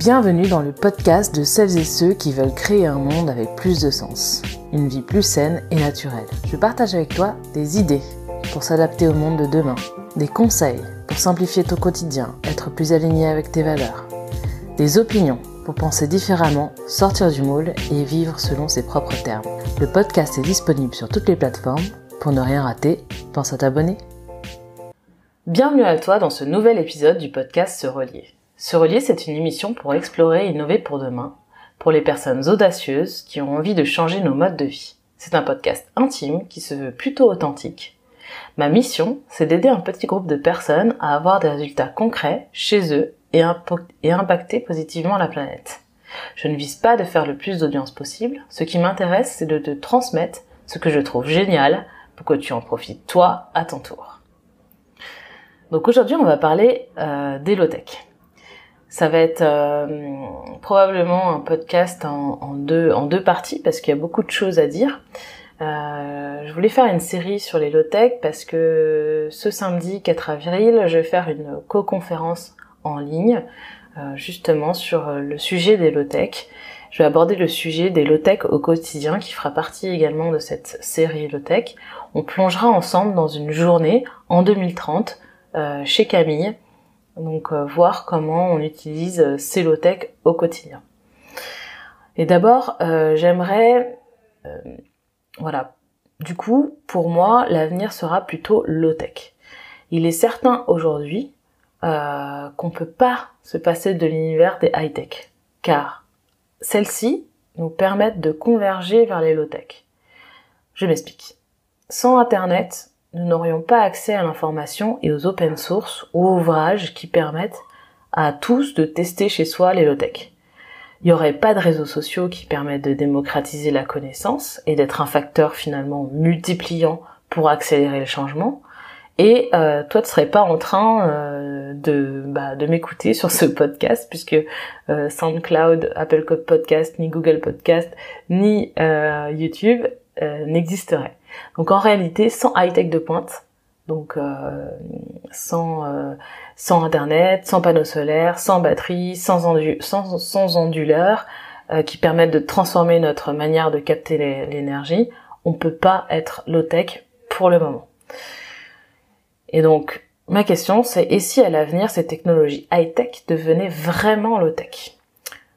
Bienvenue dans le podcast de celles et ceux qui veulent créer un monde avec plus de sens, une vie plus saine et naturelle. Je partage avec toi des idées pour s'adapter au monde de demain, des conseils pour simplifier ton quotidien, être plus aligné avec tes valeurs, des opinions pour penser différemment, sortir du moule et vivre selon ses propres termes. Le podcast est disponible sur toutes les plateformes. Pour ne rien rater, pense à t'abonner. Bienvenue à toi dans ce nouvel épisode du podcast Se Relier. Se Relier, c'est une émission pour explorer et innover pour demain, pour les personnes audacieuses qui ont envie de changer nos modes de vie. C'est un podcast intime qui se veut plutôt authentique. Ma mission, c'est d'aider un petit groupe de personnes à avoir des résultats concrets chez eux et impacter positivement la planète. Je ne vise pas de faire le plus d'audience possible. Ce qui m'intéresse, c'est de te transmettre ce que je trouve génial pour que tu en profites toi à ton tour. Donc aujourd'hui, on va parler d'Elotech. Ça va être probablement un podcast en deux parties parce qu'il y a beaucoup de choses à dire. Je voulais faire une série sur l'Elotech parce que ce samedi 4 avril, je vais faire une co-conférence en ligne justement sur le sujet d'Elotech. Je vais aborder le sujet d'Elotech au quotidien qui fera partie également de cette série Elotech. On plongera ensemble dans une journée en 2030 chez Camille. Donc voir comment on utilise Elotech au quotidien. Et d'abord, j'aimerais... Du coup, pour moi, l'avenir sera plutôt low-tech. Il est certain aujourd'hui qu'on peut pas se passer de l'univers des high-tech, car celles-ci nous permettent de converger vers les low-tech. Je m'explique. Sans Internet, nous n'aurions pas accès à l'information et aux open source ou ouvrages qui permettent à tous de tester chez soi les low-tech. Il n'y aurait pas de réseaux sociaux qui permettent de démocratiser la connaissance et d'être un facteur finalement multipliant pour accélérer le changement. Et toi, tu serais pas en train de m'écouter sur ce podcast puisque SoundCloud, Apple Podcast, ni Google Podcast, ni YouTube n'existeraient. Donc en réalité, sans high-tech de pointe, donc sans internet, sans panneaux solaires, sans batterie, sans onduleurs qui permettent de transformer notre manière de capter l'énergie, on peut pas être low-tech pour le moment. Et donc ma question c'est, et si à l'avenir ces technologies high-tech devenaient vraiment low-tech?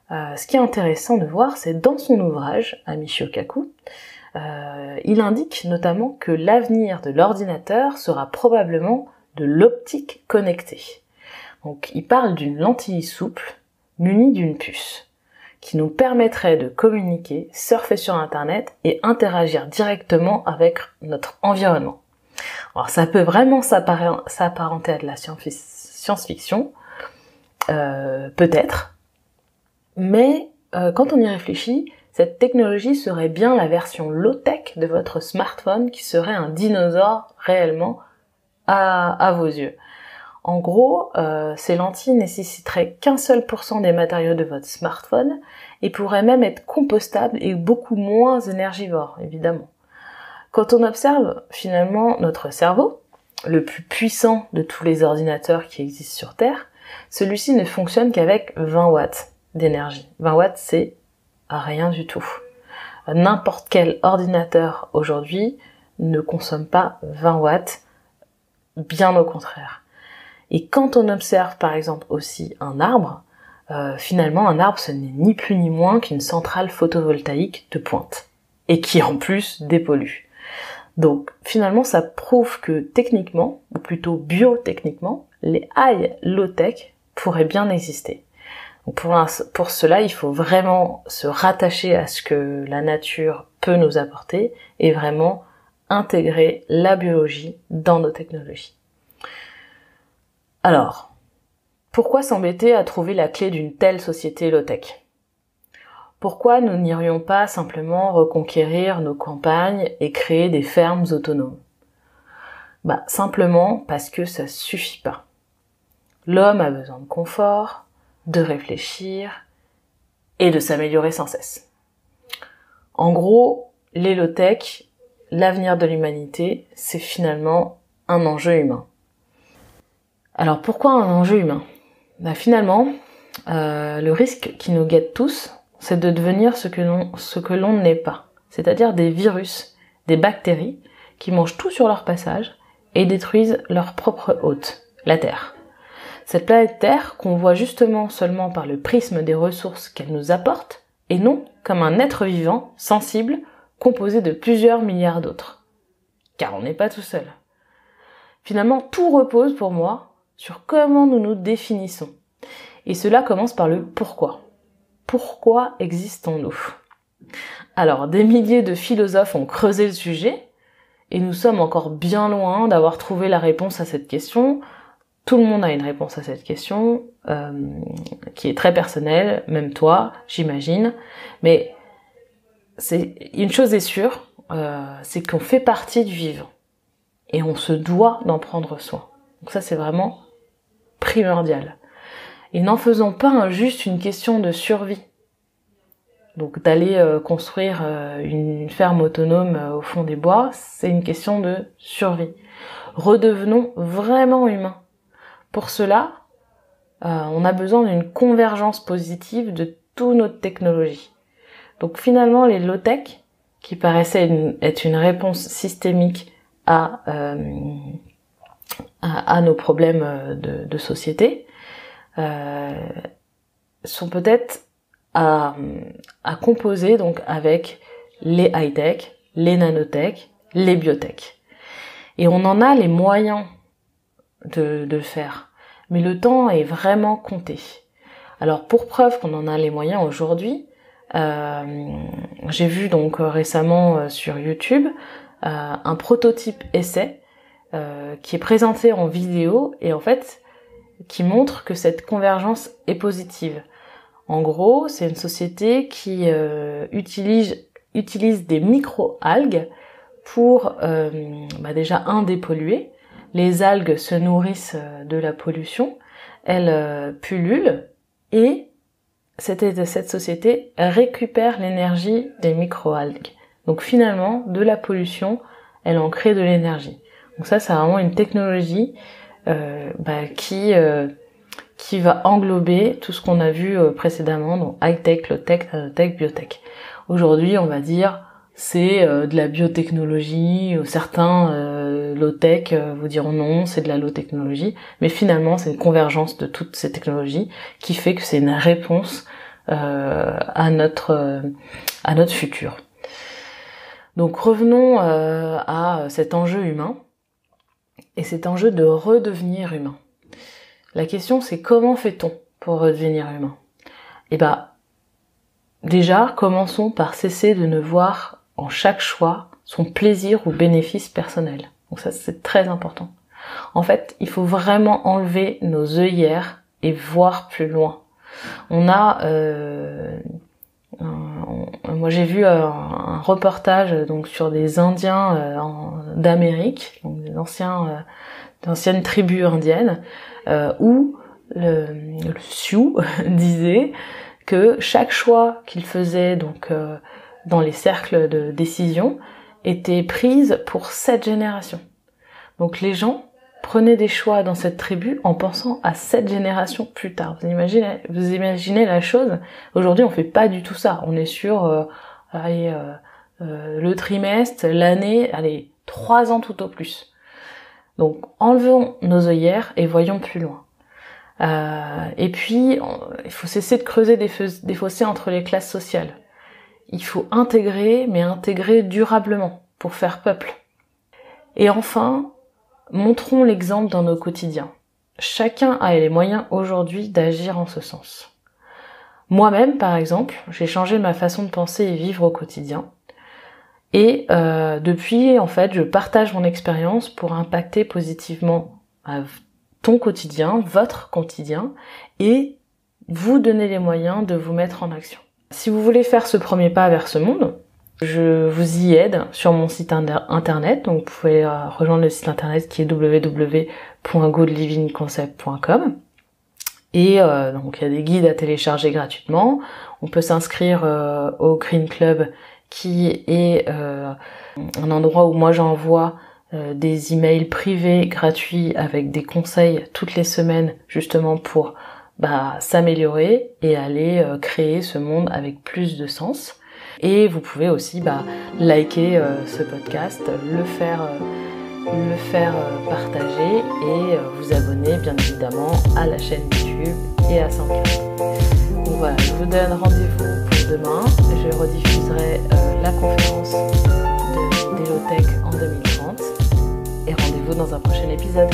Ce qui est intéressant de voir, c'est dans son ouvrage, Michio Kaku, il indique notamment que l'avenir de l'ordinateur sera probablement de l'optique connectée. Donc il parle d'une lentille souple munie d'une puce qui nous permettrait de communiquer, surfer sur Internet et interagir directement avec notre environnement. Alors ça peut vraiment s'apparenter à de la science-fiction, peut-être, mais quand on y réfléchit, cette technologie serait bien la version low-tech de votre smartphone qui serait un dinosaure réellement à vos yeux. En gros, ces lentilles nécessiteraient qu'un seul % des matériaux de votre smartphone et pourraient même être compostables et beaucoup moins énergivores, évidemment. Quand on observe finalement notre cerveau, le plus puissant de tous les ordinateurs qui existent sur Terre, celui-ci ne fonctionne qu'avec 20 watts d'énergie. 20 watts, c'est rien du tout. N'importe quel ordinateur aujourd'hui ne consomme pas 20 watts, bien au contraire. Et quand on observe par exemple aussi un arbre, finalement un arbre ce n'est ni plus ni moins qu'une centrale photovoltaïque de pointe, et qui en plus dépollue. Donc finalement ça prouve que techniquement, ou plutôt biotechniquement, les high low-tech pourraient bien exister. Donc pour cela, il faut vraiment se rattacher à ce que la nature peut nous apporter et vraiment intégrer la biologie dans nos technologies. Alors, pourquoi s'embêter à trouver la clé d'une telle société low-tech? Pourquoi nous n'irions pas simplement reconquérir nos campagnes et créer des fermes autonomes? Simplement parce que ça suffit pas. L'homme a besoin de confort, de réfléchir et de s'améliorer sans cesse. En gros, les low-tech, l'avenir de l'humanité, c'est finalement un enjeu humain. Alors pourquoi un enjeu humain? Finalement, le risque qui nous guette tous, c'est de devenir ce que l'on n'est pas, c'est-à-dire des virus, des bactéries qui mangent tout sur leur passage et détruisent leur propre hôte, la Terre. Cette planète Terre qu'on voit justement seulement par le prisme des ressources qu'elle nous apporte, et non comme un être vivant, sensible, composé de plusieurs milliards d'autres. Car on n'est pas tout seul. Finalement, tout repose pour moi sur comment nous nous définissons. Et cela commence par le pourquoi. Pourquoi existons-nous ? Alors, des milliers de philosophes ont creusé le sujet, et nous sommes encore bien loin d'avoir trouvé la réponse à cette question. Tout le monde a une réponse à cette question, qui est très personnelle, même toi, j'imagine. Mais une chose est sûre, c'est qu'on fait partie du vivant. Et on se doit d'en prendre soin. Donc ça, c'est vraiment primordial. Et n'en faisons pas juste une question de survie. Donc d'aller construire une ferme autonome au fond des bois, c'est une question de survie. Redevenons vraiment humains. Pour cela, on a besoin d'une convergence positive de toute notre technologie. Donc finalement, les low-tech, qui paraissaient être une réponse systémique à nos problèmes de société, sont peut-être à composer donc avec les high-tech, les nanotech, les biotech. Et on en a les moyens de le faire. Mais le temps est vraiment compté. Alors pour preuve qu'on en a les moyens aujourd'hui, j'ai vu donc récemment sur YouTube un prototype essai qui est présenté en vidéo et en fait qui montre que cette convergence est positive. En gros, c'est une société qui utilise des micro-algues pour déjà dépolluer. Les algues se nourrissent de la pollution, elles pullulent et cette société récupère l'énergie des micro-algues. Donc finalement, de la pollution, elle en crée de l'énergie. Donc ça, c'est vraiment une technologie qui va englober tout ce qu'on a vu précédemment, donc high-tech, low-tech, nanotech, biotech. Aujourd'hui, on va dire c'est de la biotechnologie, certains low-tech vous diront non, c'est de la low-technologie, mais finalement c'est une convergence de toutes ces technologies qui fait que c'est une réponse à notre futur. Donc revenons à cet enjeu humain et cet enjeu de redevenir humain. La question c'est comment fait-on pour redevenir humain ? Déjà, commençons par cesser de ne voir en chaque choix son plaisir ou bénéfice personnel. Donc ça, c'est très important. En fait, il faut vraiment enlever nos œillères et voir plus loin. Moi, j'ai vu un reportage donc sur des Indiens d'Amérique, donc des anciennes tribus indiennes, où le Sioux disait que chaque choix qu'il faisait donc dans les cercles de décision était prise pour 7 générations. Donc les gens prenaient des choix dans cette tribu en pensant à 7 générations plus tard. Vous imaginez la chose. Aujourd'hui, on fait pas du tout ça. On est sur le trimestre, l'année, 3 ans tout au plus. Donc enlevons nos œillères et voyons plus loin. Et puis, il faut cesser de creuser des fossés entre les classes sociales. Il faut intégrer, mais intégrer durablement, pour faire peuple. Et enfin, montrons l'exemple dans nos quotidiens. Chacun a les moyens aujourd'hui d'agir en ce sens. Moi-même, par exemple, j'ai changé ma façon de penser et vivre au quotidien. Et depuis, en fait, je partage mon expérience pour impacter positivement ton quotidien, votre quotidien, et vous donner les moyens de vous mettre en action. Si vous voulez faire ce premier pas vers ce monde, je vous y aide sur mon site internet, donc vous pouvez rejoindre le site internet qui est www.goodlivingconcept.com. Et donc il y a des guides à télécharger gratuitement. On peut s'inscrire au Green Club, qui est un endroit où moi j'envoie des emails privés gratuits avec des conseils toutes les semaines, justement pour s'améliorer et aller créer ce monde avec plus de sens. Et vous pouvez aussi liker ce podcast, le faire partager et vous abonner bien évidemment à la chaîne YouTube et à SoundCloud. Donc voilà, je vous donne rendez-vous pour demain. Je rediffuserai la conférence de Delotech en 2030 et rendez-vous dans un prochain épisode.